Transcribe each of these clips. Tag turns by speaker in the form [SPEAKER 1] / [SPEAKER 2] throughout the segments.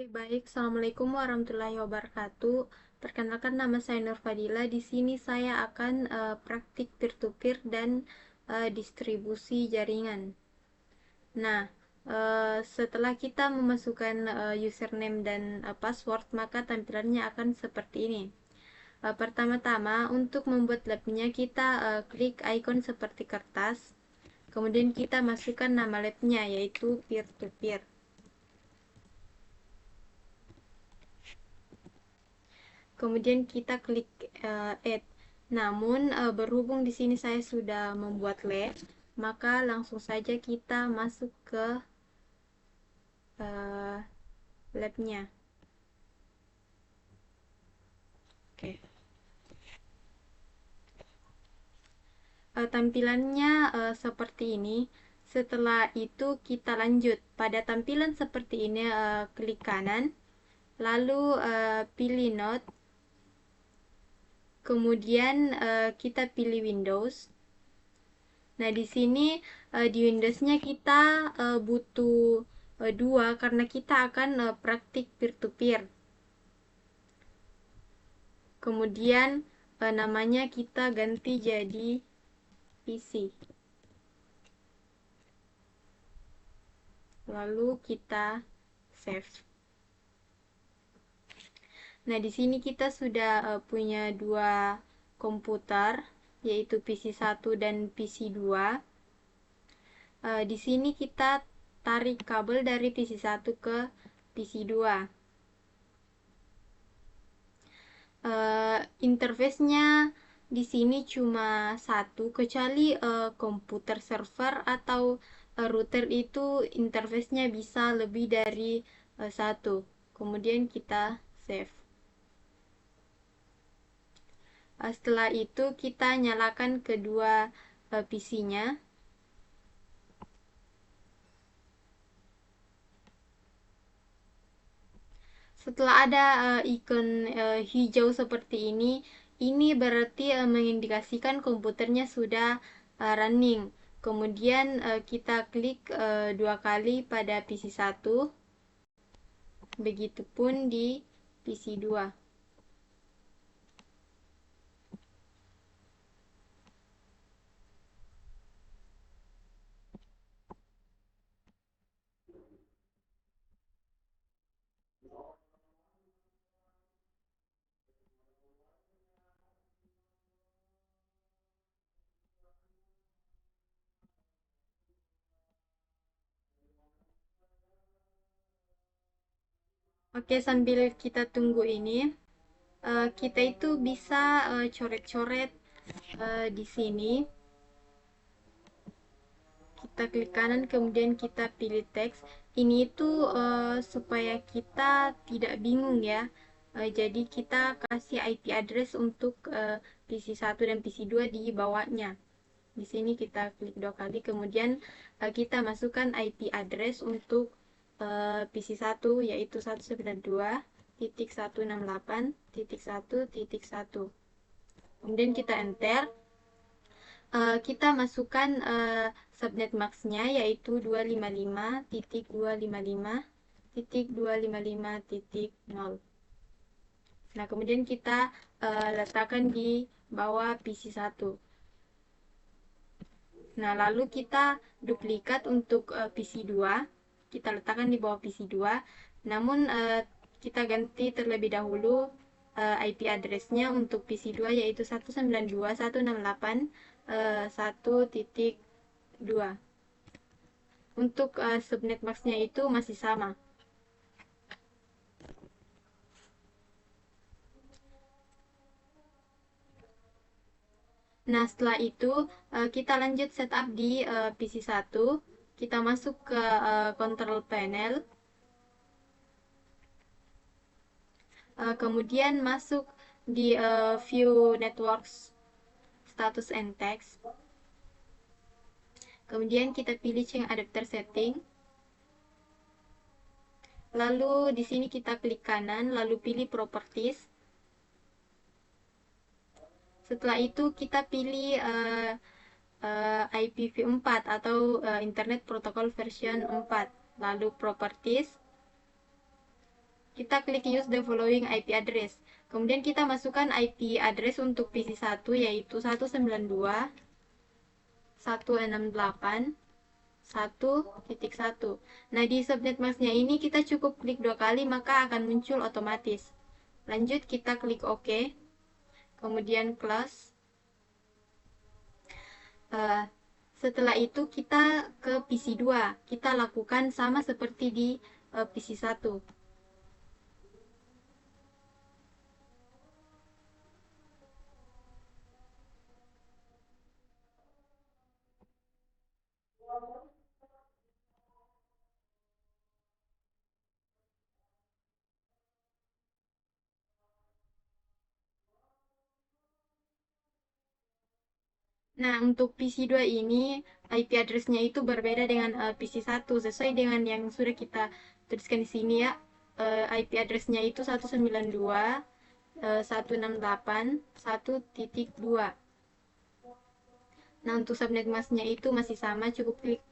[SPEAKER 1] Oke, baik. Assalamualaikum warahmatullahi wabarakatuh. Perkenalkan, nama saya Nur Fadila. Di sini saya akan praktik peer-to-peer dan distribusi jaringan. Nah, setelah kita memasukkan username dan password, maka tampilannya akan seperti ini. Pertama-tama, untuk membuat labnya, kita klik icon seperti kertas. Kemudian kita masukkan nama labnya, yaitu peer-to-peer. Kemudian kita klik add. Namun berhubung di sini saya sudah membuat lab, maka langsung saja kita masuk ke uh, labnya. Oke. Tampilannya seperti ini. Setelah itu kita lanjut pada tampilan seperti ini, klik kanan, lalu pilih Note, kemudian kita pilih Windows. Nah, di sini di Windows-nya kita butuh dua karena kita akan praktik peer-to-peer. Kemudian namanya kita ganti jadi PC. Lalu kita save. Nah, di sini kita sudah punya dua komputer, yaitu PC 1 dan PC 2. Di sini kita tarik kabel dari PC 1 ke PC 2. Interface-nya di sini cuma satu, kecuali komputer server atau router itu interface-nya bisa lebih dari satu. Kemudian kita save. Setelah itu kita nyalakan kedua PC-nya. Setelah ada ikon hijau seperti ini berarti mengindikasikan komputernya sudah running. Kemudian kita klik dua kali pada PC 1, begitupun di PC 2. Oke, sambil kita tunggu ini, kita itu bisa coret-coret di sini. Kita klik kanan, kemudian kita pilih teks. Ini itu supaya kita tidak bingung ya. Jadi kita kasih IP address untuk PC 1 dan PC 2 di bawahnya. Di sini kita klik dua kali, kemudian kita masukkan IP address untuk PC 1, yaitu 192.168.1.1. Kemudian kita enter. Kita masukkan subnet max-nya, yaitu 255.255.255.0. Nah, kemudian kita letakkan di bawah PC 1. Nah, lalu kita duplikat untuk PC 2. Kita letakkan di bawah PC 2. Namun kita ganti terlebih dahulu IP address-nya untuk PC 2, yaitu 192.168.1.2. Untuk subnet max-nya itu masih sama. Nah, setelah itu kita lanjut setup di PC 1. Kita masuk ke control panel. Kemudian masuk di view networks status and text. Kemudian kita pilih change adapter setting. Lalu di sini kita klik kanan, lalu pilih properties. Setelah itu kita pilih IPv4 atau Internet Protocol version 4. Lalu properties. kita klik use the following IP address. Kemudian kita masukkan IP address untuk PC 1 yaitu 192.168.1.1. Nah, di subnet masknya ini kita cukup klik 2 kali maka akan muncul otomatis. Lanjut kita klik OK. Kemudian close. Setelah itu kita ke PC 2. Kita lakukan sama seperti di PC 1. Nah, untuk PC 2 ini IP address-nya itu berbeda dengan PC 1 sesuai dengan yang sudah kita tuliskan di sini ya. IP address-nya itu 192.168.1.2. Nah, untuk subnet masknya itu masih sama, cukup klik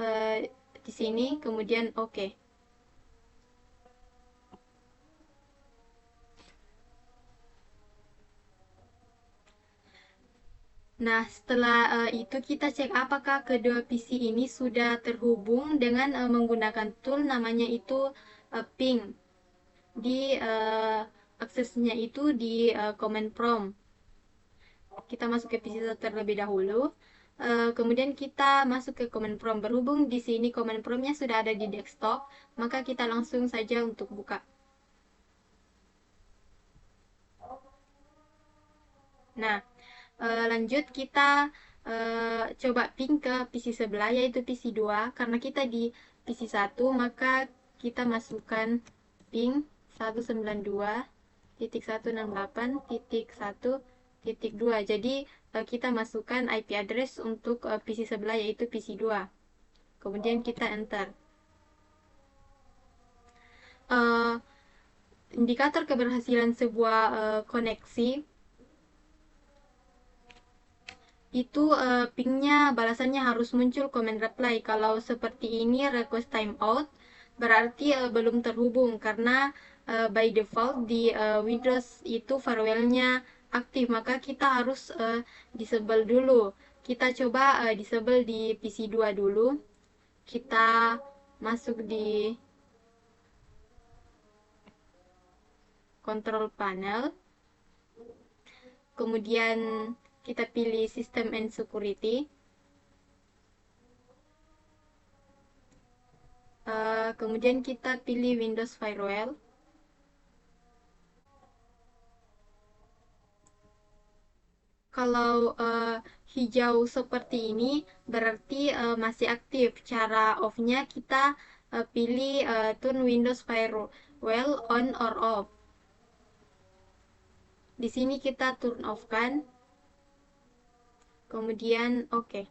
[SPEAKER 1] uh, di sini, kemudian OK. Nah, setelah itu kita cek apakah kedua PC ini sudah terhubung dengan menggunakan tool namanya itu ping. Di aksesnya itu di command prompt. Kita masuk ke PC terlebih dahulu. Kemudian kita masuk ke command prompt. Berhubung di sini command promptnya sudah ada di desktop, maka kita langsung saja untuk buka. Nah, lanjut kita coba ping ke PC sebelah yaitu PC 2. Karena kita di PC 1, maka kita masukkan ping 192.168.1.2. Jadi kita masukkan IP address untuk PC sebelah yaitu PC 2. Kemudian kita enter. Uh, Indikator keberhasilan sebuah koneksi itu pingnya balasannya harus muncul comment reply. Kalau seperti ini request timeout berarti belum terhubung karena by default di Windows itu firewallnya aktif, maka kita harus disable dulu. Kita coba disable di PC 2 dulu. Kita masuk di control panel, kemudian kita pilih system and security. Kemudian kita pilih Windows Firewall. Kalau hijau seperti ini berarti masih aktif. Cara off-nya kita pilih turn Windows Firewall on or off. Di sini kita turn off kan. Kemudian oke.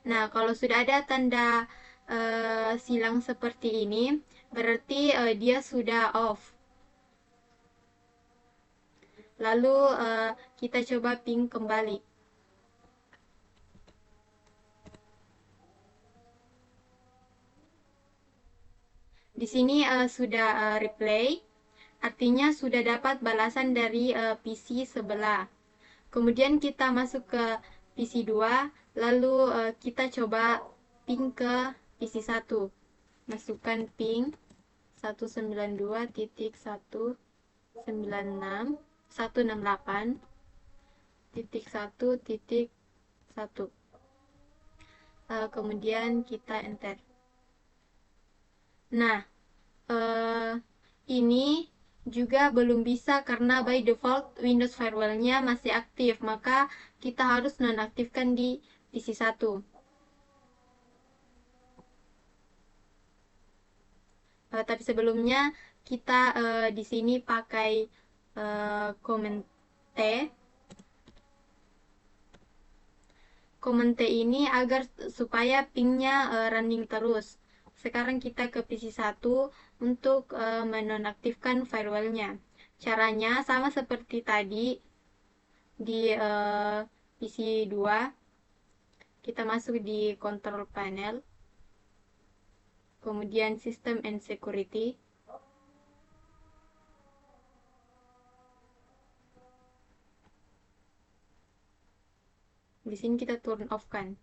[SPEAKER 1] Nah, kalau sudah ada tanda silang seperti ini, berarti dia sudah off. Lalu kita coba ping kembali. Di sini sudah replay, artinya sudah dapat balasan dari PC sebelah. Kemudian kita masuk ke PC 2, lalu kita coba ping ke PC 1. Masukkan ping 192.168.1.1. Kemudian kita enter. Nah, ini juga belum bisa karena by default Windows Firewall-nya masih aktif, maka kita harus nonaktifkan di PC 1. Tapi sebelumnya kita di sini pakai command T. Command T ini agar supaya pingnya running terus. Sekarang kita ke PC 1 untuk menonaktifkan firewall-nya. Caranya sama seperti tadi di PC 2. Kita masuk di control panel. kemudian System and Security. Di sini kita turn off kan.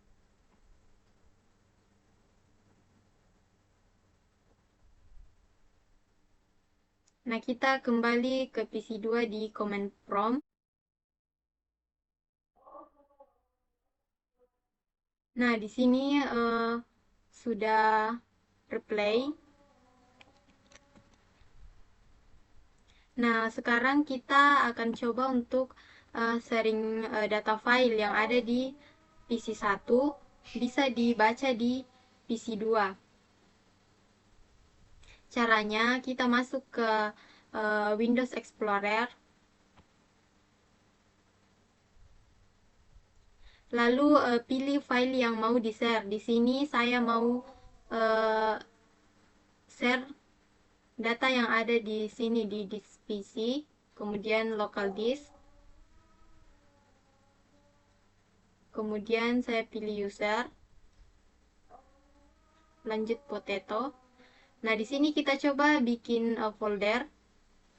[SPEAKER 1] Nah, kita kembali ke PC2 di command prompt. Nah, di sini sudah replay. Nah, sekarang kita akan coba untuk sharing data file yang ada di PC1 bisa dibaca di PC2. Caranya kita masuk ke Windows Explorer, lalu pilih file yang mau di-share. Di sini saya mau share data yang ada di sini di disk PC, kemudian local disk, kemudian saya pilih user, lanjut potato. Nah, di sini kita coba bikin folder,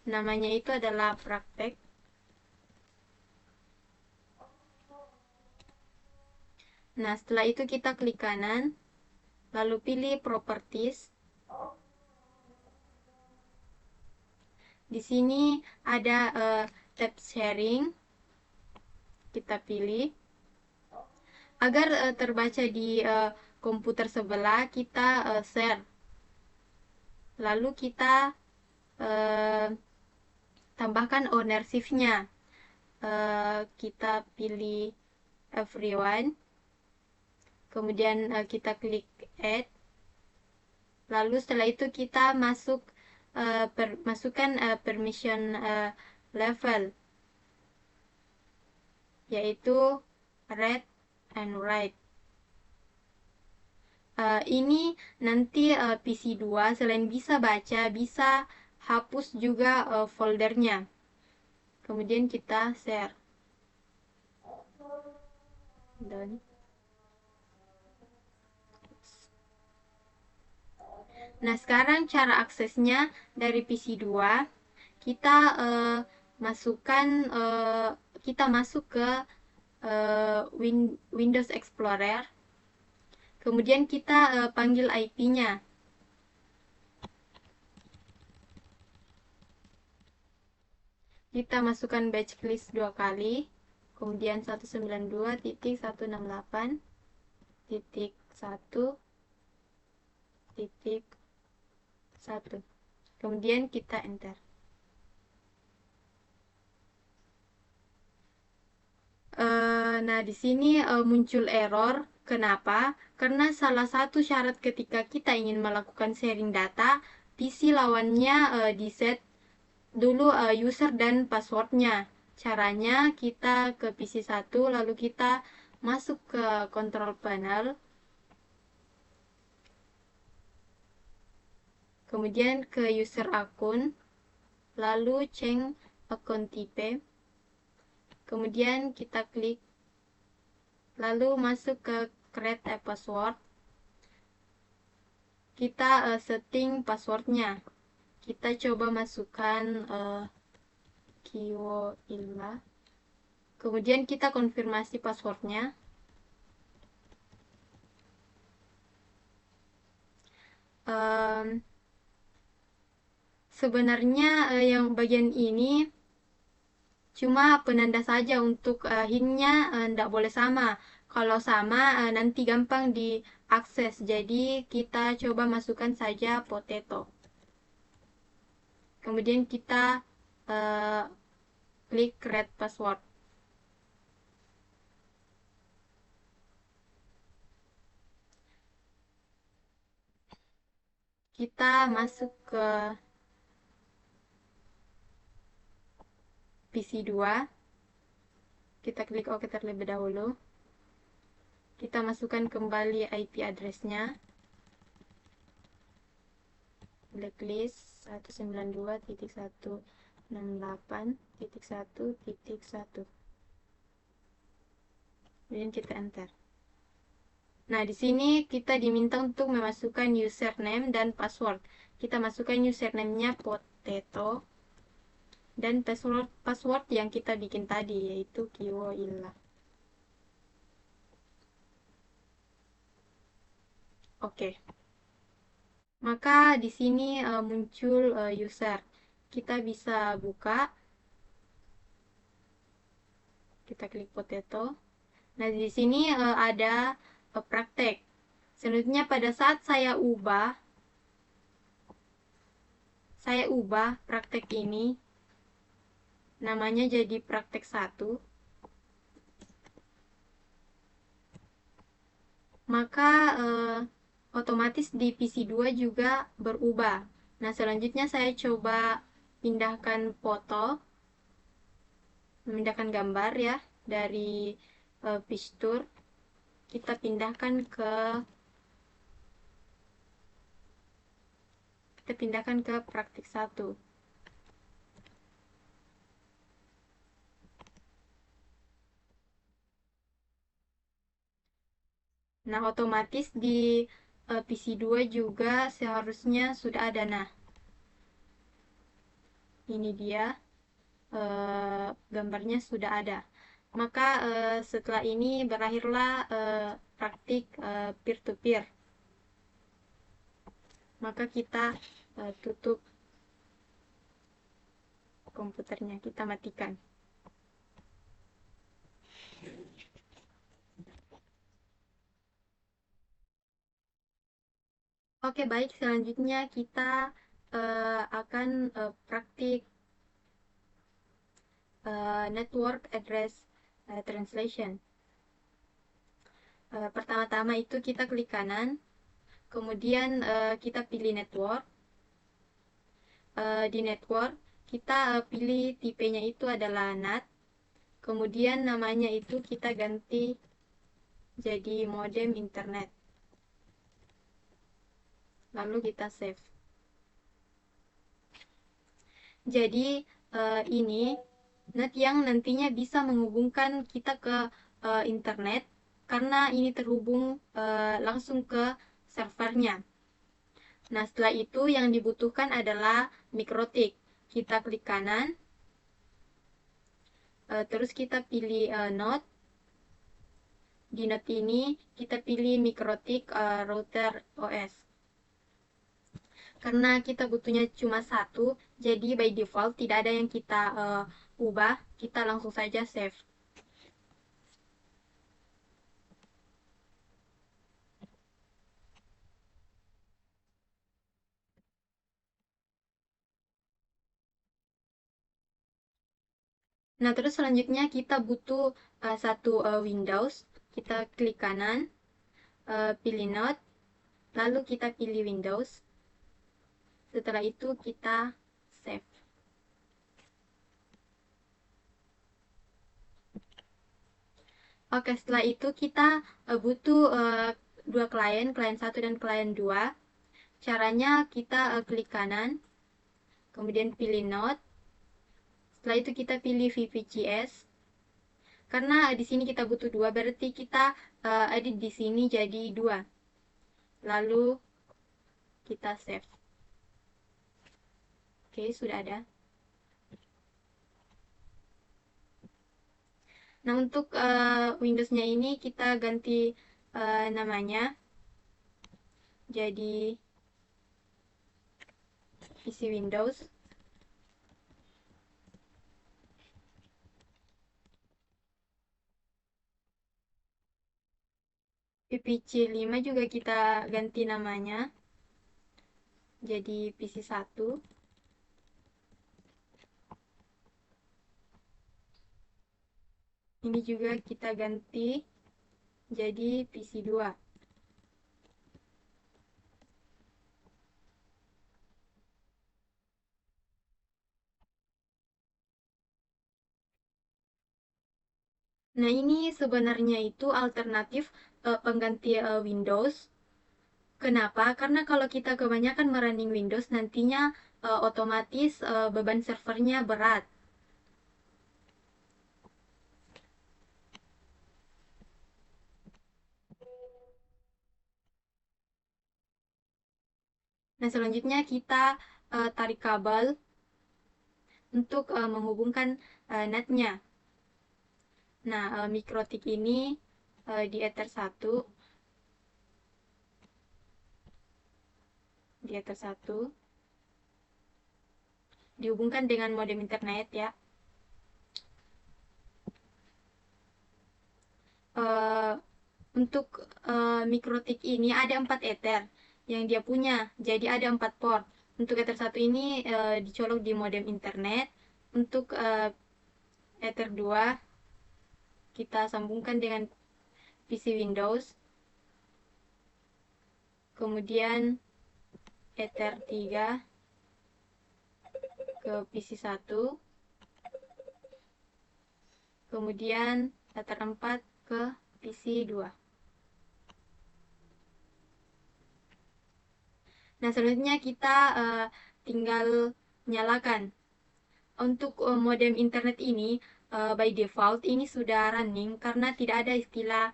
[SPEAKER 1] namanya itu adalah praktek. Nah, setelah itu kita klik kanan, lalu pilih properties. Di sini ada tab sharing, kita pilih. Agar terbaca di komputer sebelah, kita share. Lalu kita tambahkan ownership-nya. Kita pilih everyone. Kemudian kita klik add. Lalu setelah itu kita masukkan permission level, yaitu read and write. Ini nanti PC2 selain bisa baca, bisa hapus juga foldernya. Kemudian kita share. Dan nah, sekarang cara aksesnya dari PC2, kita masukkan kita masuk ke Windows Explorer. Kemudian kita panggil IP-nya. Kita masukkan batch list 2 kali. Kemudian 192.168.1.1. Kemudian kita enter. Nah, di sini muncul error. Kenapa? Karena salah satu syarat ketika kita ingin melakukan sharing data, PC lawannya di set dulu user dan passwordnya. Caranya kita ke PC1, lalu kita masuk ke control panel, kemudian ke user akun, lalu change akun type, kemudian kita klik, lalu masuk ke create a password. Kita setting passwordnya. Kita coba masukkan Kiwo Illa. Kemudian kita konfirmasi passwordnya. Sebenarnya yang bagian ini cuma penanda saja, untuk hintnya tidak boleh sama. Kalau sama nanti gampang diakses. Jadi kita coba masukkan saja potato. Kemudian kita klik create password. Kita masuk ke PC2. Kita klik OK terlebih dahulu. Kita masukkan kembali IP address-nya. Blacklist 192.168.1.1. Kemudian kita enter. Nah, di sini kita diminta untuk memasukkan username dan password. Kita masukkan username-nya potato dan password yang kita bikin tadi yaitu kiwoilla. Oke. Maka di sini muncul user. Kita bisa buka, kita klik potato. Nah, di sini ada praktek. Selanjutnya pada saat saya ubah praktek ini namanya jadi praktek 1, maka otomatis di PC2 juga berubah. Nah, selanjutnya saya coba pindahkan foto, memindahkan gambar ya dari picture, kita pindahkan ke praktik 1. Nah, otomatis di PC2 juga seharusnya sudah ada. Nah, ini dia gambarnya sudah ada. Maka setelah ini berakhirlah praktik peer-to-peer. Maka kita tutup komputernya, kita matikan. Oke, baik. Selanjutnya kita akan praktik network address translation. Pertama-tama itu kita klik kanan, kemudian kita pilih network. Di network kita pilih tipenya itu adalah NAT, kemudian namanya itu kita ganti jadi modem internet, lalu kita save. Jadi ini NAT yang nantinya bisa menghubungkan kita ke internet karena ini terhubung langsung ke servernya. Nah, setelah itu yang dibutuhkan adalah MikroTik. Kita klik kanan, terus kita pilih node. Di node ini kita pilih MikroTik router OS. Karena kita butuhnya cuma satu, jadi by default tidak ada yang kita ubah, kita langsung saja save. Nah, terus selanjutnya kita butuh satu Windows. Kita klik kanan, pilih Node, lalu kita pilih Windows. Setelah itu kita save. Oke, setelah itu kita butuh dua klien 1 dan klien 2. Caranya kita klik kanan, kemudian pilih Node. Setelah itu kita pilih VPGS. Karena di sini kita butuh 2, berarti kita edit di sini jadi 2. Lalu kita save. Oke, sudah ada. Nah, untuk Windows-nya ini kita ganti namanya jadi PC Windows. PPC 5 juga kita ganti namanya jadi PC 1. Ini juga kita ganti jadi PC 2. Nah, ini sebenarnya itu alternatif pengganti Windows. Kenapa? Karena kalau kita kebanyakan merunning Windows, nantinya otomatis beban servernya berat. Nah, selanjutnya kita tarik kabel untuk menghubungkan netnya. Nah, mikrotik ini di Ether 1, di Ether 1 dihubungkan dengan modem internet ya. Eh, untuk mikrotik ini ada 4 ether yang dia punya, jadi ada 4 port. Untuk ether 1 ini dicolok di modem internet. Untuk ether 2 kita sambungkan dengan PC Windows. Kemudian ether 3 ke PC 1. Kemudian ether 4 ke PC 2. Nah, selanjutnya kita tinggal nyalakan. Untuk modem internet ini by default ini sudah running karena tidak ada istilah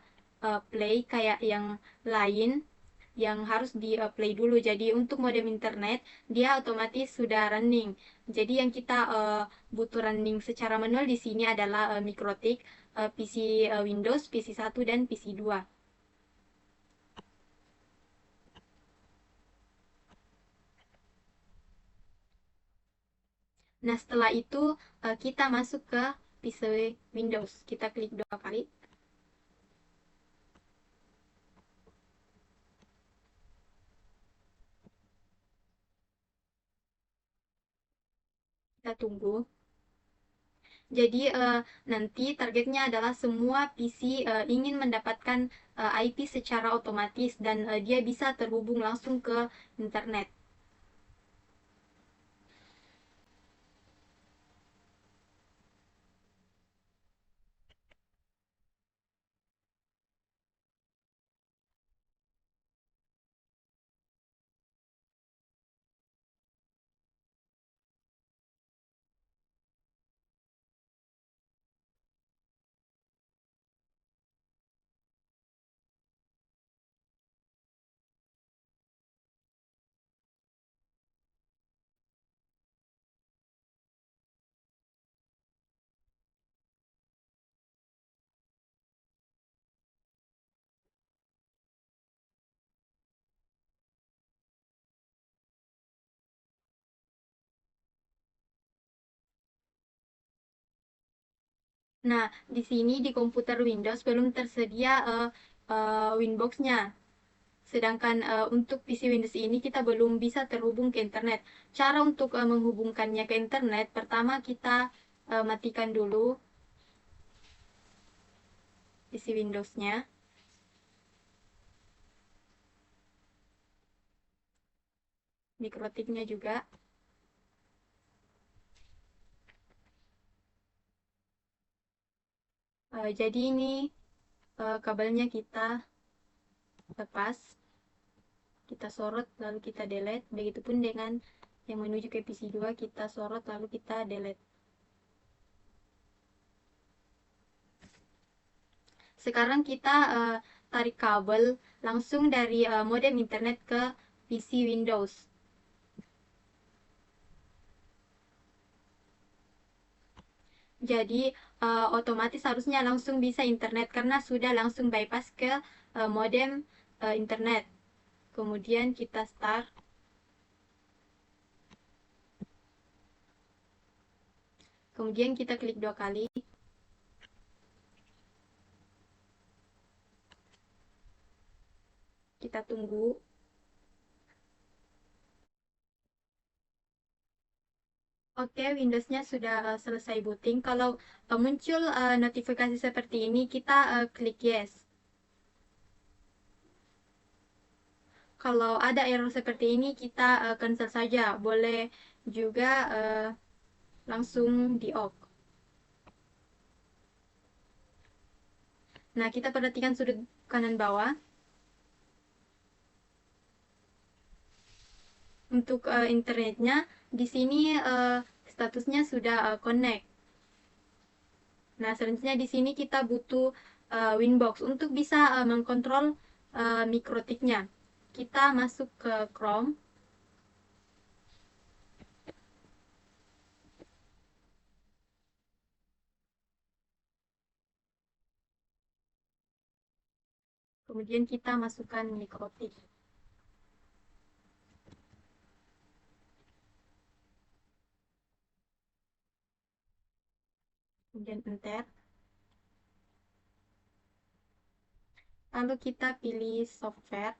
[SPEAKER 1] play kayak yang lain yang harus di play dulu. Jadi untuk modem internet dia otomatis sudah running. Jadi yang kita butuh running secara manual di sini adalah mikrotik, PC Windows, PC 1 dan PC 2. Nah, setelah itu kita masuk ke PC Windows. Kita klik 2 kali. Kita tunggu. Jadi nanti targetnya adalah semua PC ingin mendapatkan IP secara otomatis dan dia bisa terhubung langsung ke internet. Nah, di sini di komputer Windows belum tersedia Winbox-nya. Sedangkan untuk PC Windows ini kita belum bisa terhubung ke internet. Cara untuk menghubungkannya ke internet, pertama kita matikan dulu PC Windows-nya, mikrotiknya juga. Jadi ini kabelnya kita lepas, kita sorot lalu kita delete. Begitupun dengan yang menuju ke PC 2 kita sorot lalu kita delete. Sekarang kita tarik kabel langsung dari modem internet ke PC Windows. Jadi otomatis harusnya langsung bisa internet karena sudah langsung bypass ke modem internet. Kemudian kita start. Kemudian kita klik 2 kali. Kita tunggu. Oke, Windows-nya sudah selesai booting. Kalau muncul notifikasi seperti ini, kita klik yes. Kalau ada error seperti ini, kita cancel saja. Boleh juga langsung di off. Nah, kita perhatikan sudut kanan bawah. Untuk internetnya, di sini statusnya sudah connect. Nah, selanjutnya di sini kita butuh Winbox untuk bisa mengkontrol mikrotiknya. Kita masuk ke Chrome. Kemudian kita masukkan mikrotik. Kemudian enter. Lalu kita pilih software.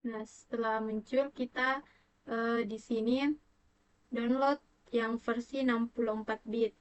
[SPEAKER 1] Nah, setelah muncul kita di sini download yang versi 64 bit.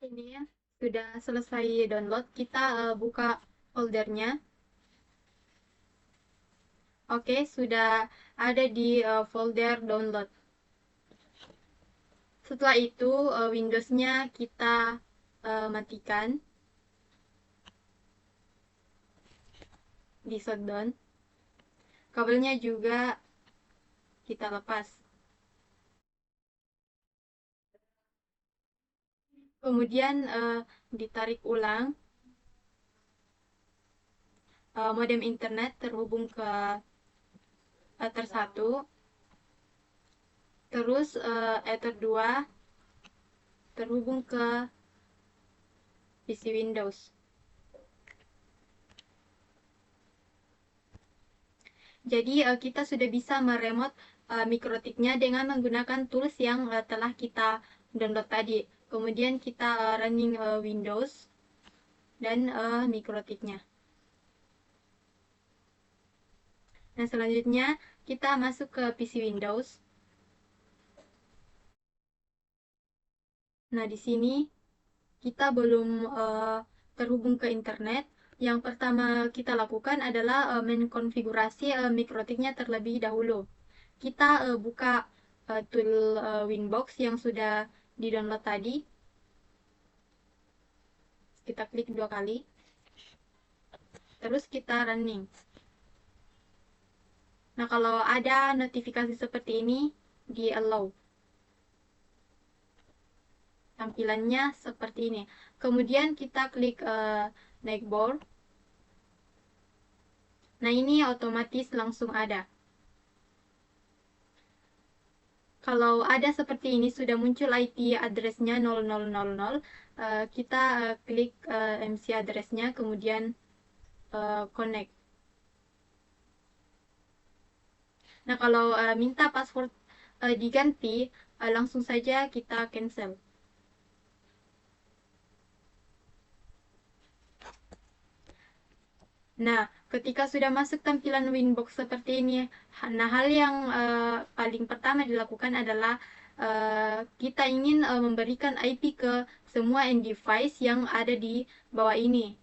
[SPEAKER 1] Ini ya, sudah selesai download. Kita buka foldernya. Oke, sudah ada di folder download. Setelah itu, Windows-nya kita matikan di shutdown. Kabelnya juga kita lepas. Kemudian ditarik ulang modem internet terhubung ke Ether 1, terus Ether 2 terhubung ke PC Windows. Jadi kita sudah bisa meremote mikrotiknya dengan menggunakan tools yang telah kita download tadi. Kemudian kita running Windows dan mikrotiknya. Nah, selanjutnya kita masuk ke PC Windows. Nah, di sini kita belum terhubung ke internet. Yang pertama kita lakukan adalah menkonfigurasi mikrotiknya terlebih dahulu. Kita buka tool Winbox yang sudah di-download tadi. Kita klik 2 kali. Terus kita running. Nah, kalau ada notifikasi seperti ini, di allow. Tampilannya seperti ini. Kemudian kita klik Nightboard. Nah, ini otomatis langsung ada. Kalau ada seperti ini, sudah muncul IP address-nya 0000, kita klik MC address-nya, kemudian connect. Nah, kalau minta password diganti, langsung saja kita cancel. Nah, ketika sudah masuk tampilan Winbox seperti ini, nah hal yang paling pertama dilakukan adalah kita ingin memberikan IP ke semua end device yang ada di bawah ini.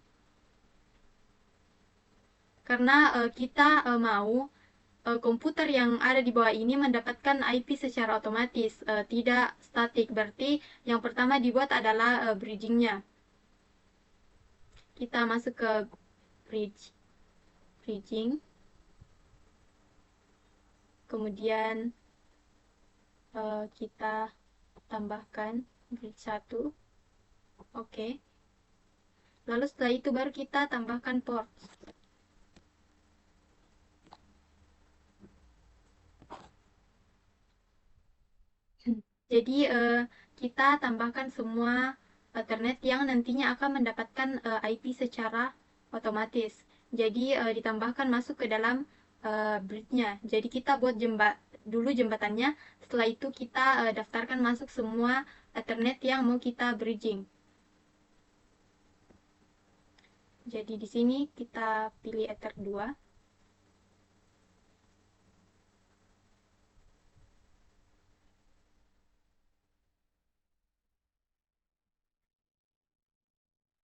[SPEAKER 1] Karena kita mau komputer yang ada di bawah ini mendapatkan IP secara otomatis, tidak statik. Berarti yang pertama dibuat adalah bridgingnya. Kita masuk ke bridging, kemudian kita tambahkan bridge 1. Oke. Lalu setelah itu baru kita tambahkan port. Jadi kita tambahkan semua Ethernet yang nantinya akan mendapatkan IP secara otomatis. Jadi ditambahkan masuk ke dalam bridge-nya. Jadi kita buat dulu jembatannya, setelah itu kita daftarkan masuk semua Ethernet yang mau kita bridging. Jadi di sini kita pilih Ether 2.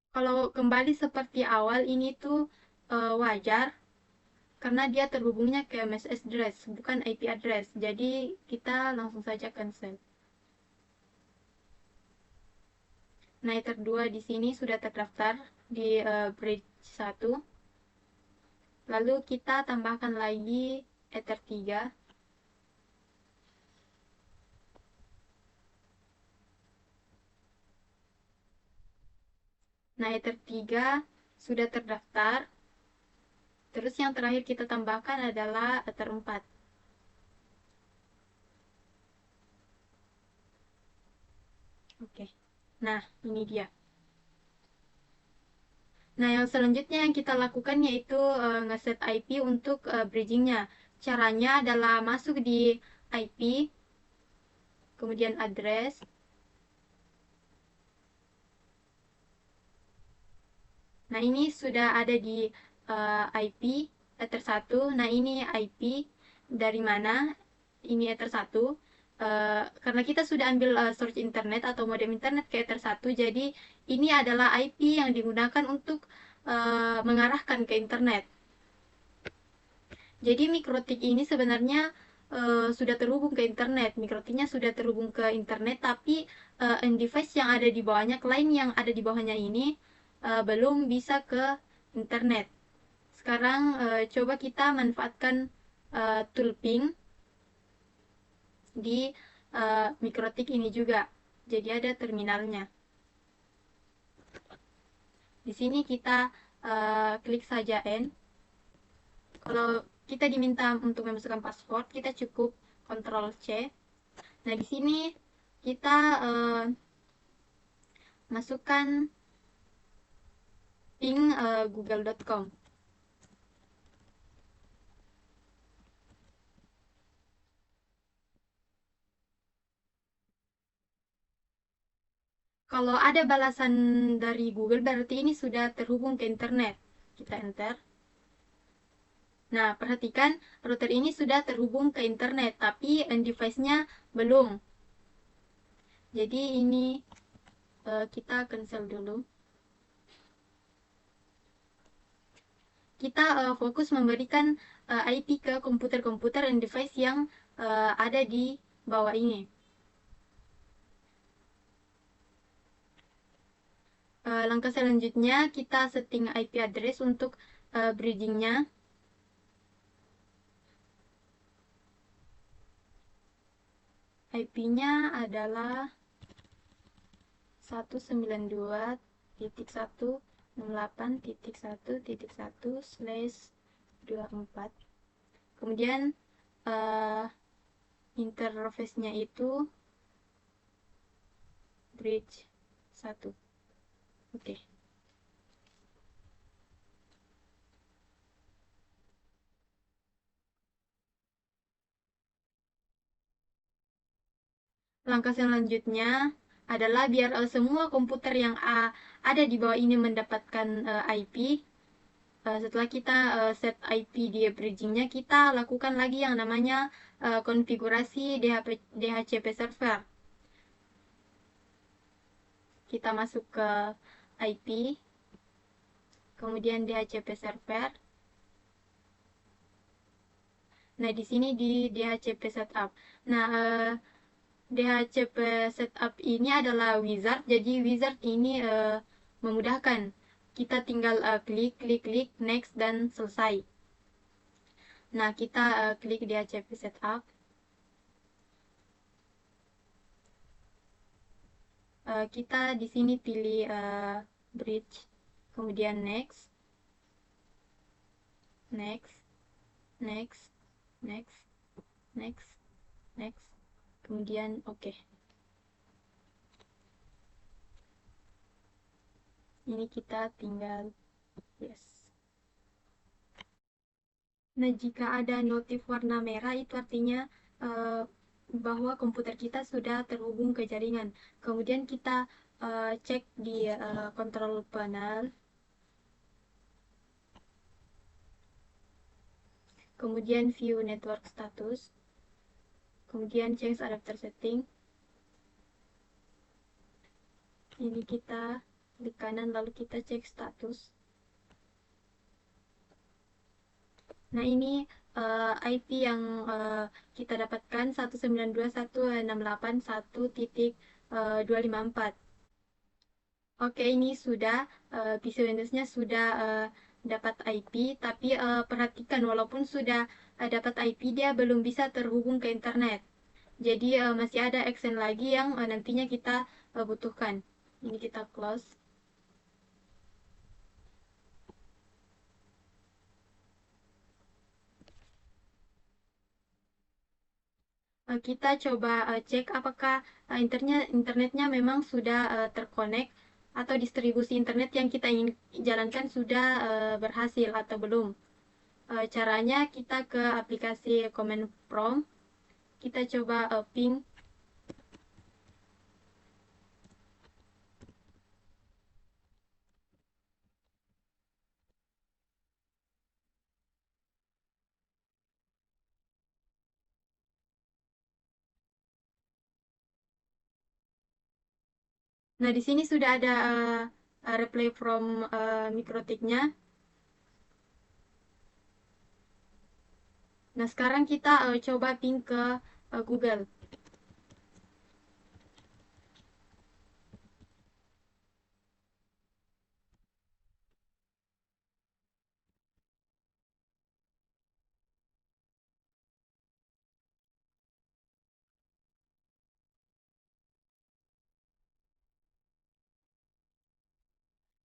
[SPEAKER 1] Kalau kembali seperti awal ini tuh wajar karena dia terhubungnya ke MSS address bukan IP address. Jadi kita langsung saja cancel. Nah, Ether 2 di sini sudah terdaftar di bridge 1. Lalu kita tambahkan lagi Ether 3. Nah, Ether 3 sudah terdaftar. Terus yang terakhir kita tambahkan adalah Ether 4. Oke. Nah, ini dia. Nah, yang selanjutnya yang kita lakukan yaitu ngeset IP untuk bridgingnya. Caranya adalah masuk di IP, kemudian address. Nah, ini sudah ada di IP Ether 1. Nah, ini IP dari mana? Ini Ether 1. Karena kita sudah ambil search internet atau modem internet ke Ether 1, jadi ini adalah IP yang digunakan untuk mengarahkan ke internet. Jadi mikrotik ini sebenarnya sudah terhubung ke internet. Mikrotiknya sudah terhubung ke internet, tapi device yang ada di bawahnya, klien yang ada di bawahnya ini belum bisa ke internet. Sekarang coba kita manfaatkan tool ping di mikrotik ini juga. Jadi ada terminalnya. Di sini kita klik saja N. Kalau kita diminta untuk memasukkan password, kita cukup Ctrl C. Nah, di sini kita masukkan ping google.com. Kalau ada balasan dari Google, berarti ini sudah terhubung ke internet. Kita enter. Nah, perhatikan router ini sudah terhubung ke internet, tapi device-nya belum. Jadi ini kita cancel dulu. Kita fokus memberikan IP ke komputer-komputer dan device yang ada di bawah ini. Langkah selanjutnya kita setting IP address untuk bridgingnya. IP-nya adalah 192.168.1.1/24. Kemudian interface-nya itu bridge 1. Oke. Langkah selanjutnya adalah biar semua komputer yang ada di bawah ini mendapatkan IP. Setelah kita set IP di bridgingnya, kita lakukan lagi yang namanya konfigurasi DHCP server. Kita masuk ke IP, kemudian DHCP server. Nah, di sini di DHCP setup. Nah, DHCP setup ini adalah wizard. Jadi wizard ini memudahkan. Kita tinggal klik next dan selesai. Nah, kita klik DHCP setup. Kita di sini pilih bridge, kemudian next, next, next, next, next, next, kemudian oke. Ini kita tinggal yes. Nah, jika ada notif warna merah itu artinya bahwa komputer kita sudah terhubung ke jaringan. Kemudian kita cek di control panel. Kemudian view network status. Kemudian change adapter setting. Ini kita klik kanan lalu kita cek status. Nah, ini IP yang kita dapatkan 192.168.1.254. Oke, ini sudah PC Windows-nya sudah dapat IP, tapi perhatikan walaupun sudah dapat IP, dia belum bisa terhubung ke internet. Jadi masih ada action lagi yang nantinya kita butuhkan. Ini kita close. Kita coba cek apakah internetnya memang sudah terkonek atau distribusi internet yang kita ingin jalankan sudah berhasil atau belum. Caranya kita ke aplikasi Command Prompt, kita coba ping. Nah, di sini sudah ada reply from mikrotiknya. Nah, sekarang kita coba ping ke Google.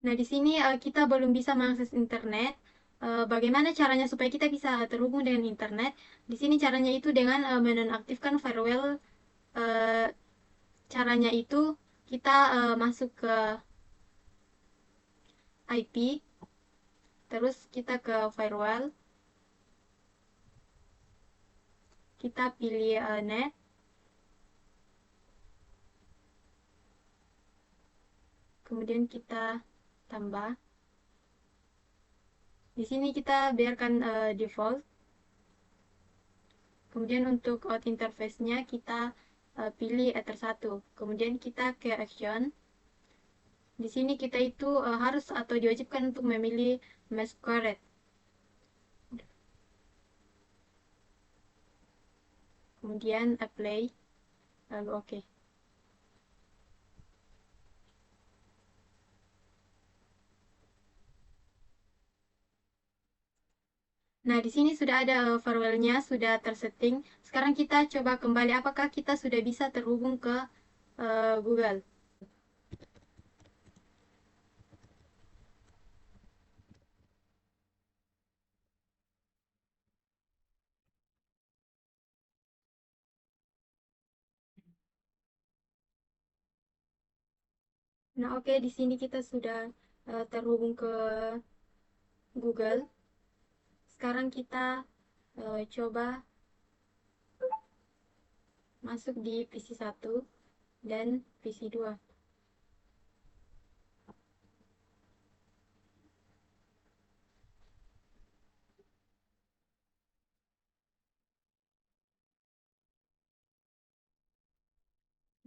[SPEAKER 1] Nah, di sini kita belum bisa mengakses internet. Bagaimana caranya supaya kita bisa terhubung dengan internet? Di sini caranya itu dengan menonaktifkan firewall. Eh, Caranya itu kita masuk ke IP, terus kita ke firewall, kita pilih net, kemudian kita tambah. Di sini kita biarkan default. Kemudian untuk out interface-nya kita pilih Ether 1. Kemudian kita ke action. Di sini kita itu harus atau diwajibkan untuk memilih masquerade. Kemudian apply, lalu oke. Nah, di sini sudah ada firewall-nya, sudah tersetting. Sekarang kita coba kembali apakah kita sudah bisa terhubung ke Google. Nah, oke, di sini kita sudah terhubung ke Google. Sekarang kita coba masuk di PC 1 dan PC 2.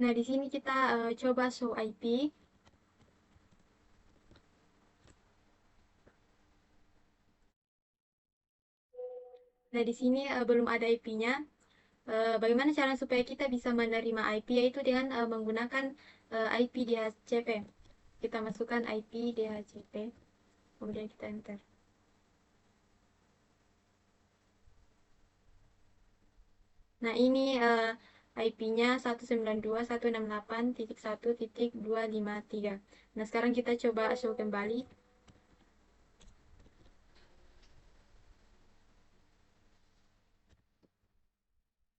[SPEAKER 1] Nah, di sini kita coba show IP. Nah, di sini belum ada IP-nya. Bagaimana cara supaya kita bisa menerima IP? Yaitu dengan menggunakan IP DHCP. Kita masukkan IP DHCP, kemudian kita enter. Nah, ini IP-nya 192.168.1.253. Nah, sekarang kita coba show kembali.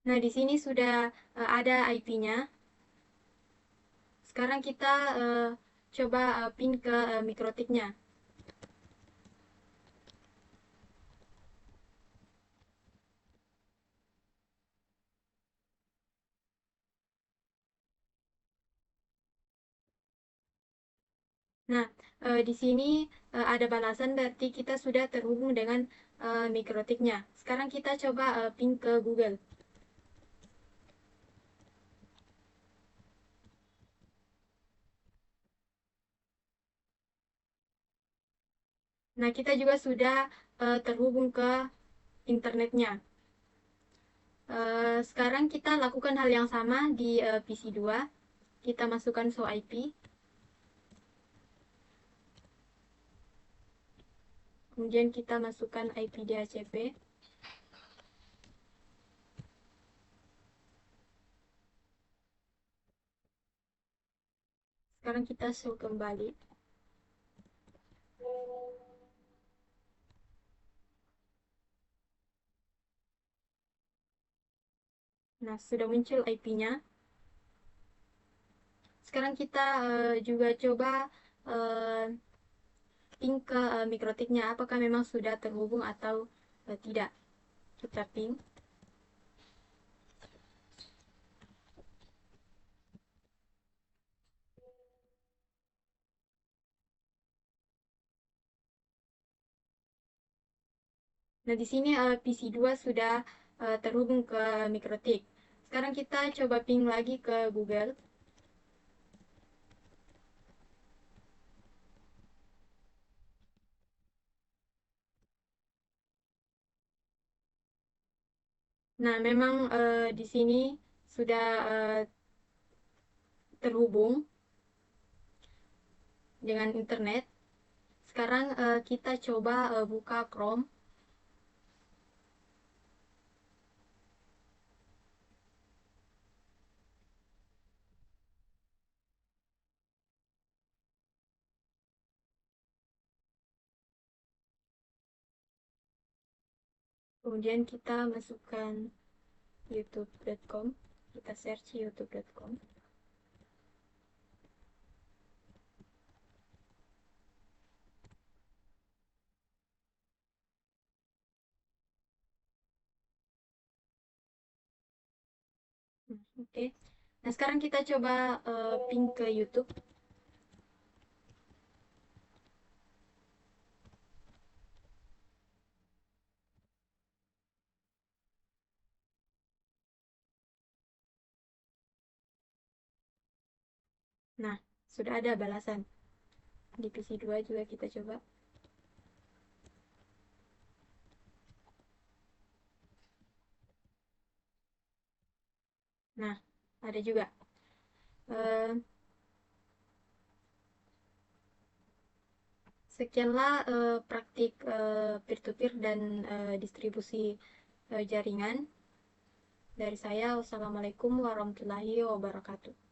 [SPEAKER 1] Nah, di sini sudah ada IP-nya. Sekarang kita coba pin ke mikrotiknya. Nah, di sini ada balasan berarti kita sudah terhubung dengan mikrotiknya. Sekarang kita coba ping ke Google. Nah, kita juga sudah terhubung ke internetnya. Sekarang kita lakukan hal yang sama di PC 2. Kita masukkan show IP. Kemudian kita masukkan IP DHCP. Sekarang kita show kembali. Nah, sudah muncul IP-nya. Sekarang kita juga coba uh, ping ke mikrotiknya, apakah memang sudah terhubung atau tidak. Kita ping. Nah, di sini PC2 sudah terhubung ke mikrotik. Sekarang kita coba ping lagi ke Google. Nah, memang di sini sudah terhubung dengan internet. Sekarang kita coba buka Chrome. Kemudian kita masukkan youtube.com. Kita search youtube.com. Oke. Nah, sekarang kita coba ping ke YouTube. Nah, sudah ada balasan. Di PC2 juga kita coba. Nah, ada juga. Eh, Sekianlah praktik peer-to-peer dan distribusi jaringan dari saya. Wassalamualaikum warahmatullahi wabarakatuh.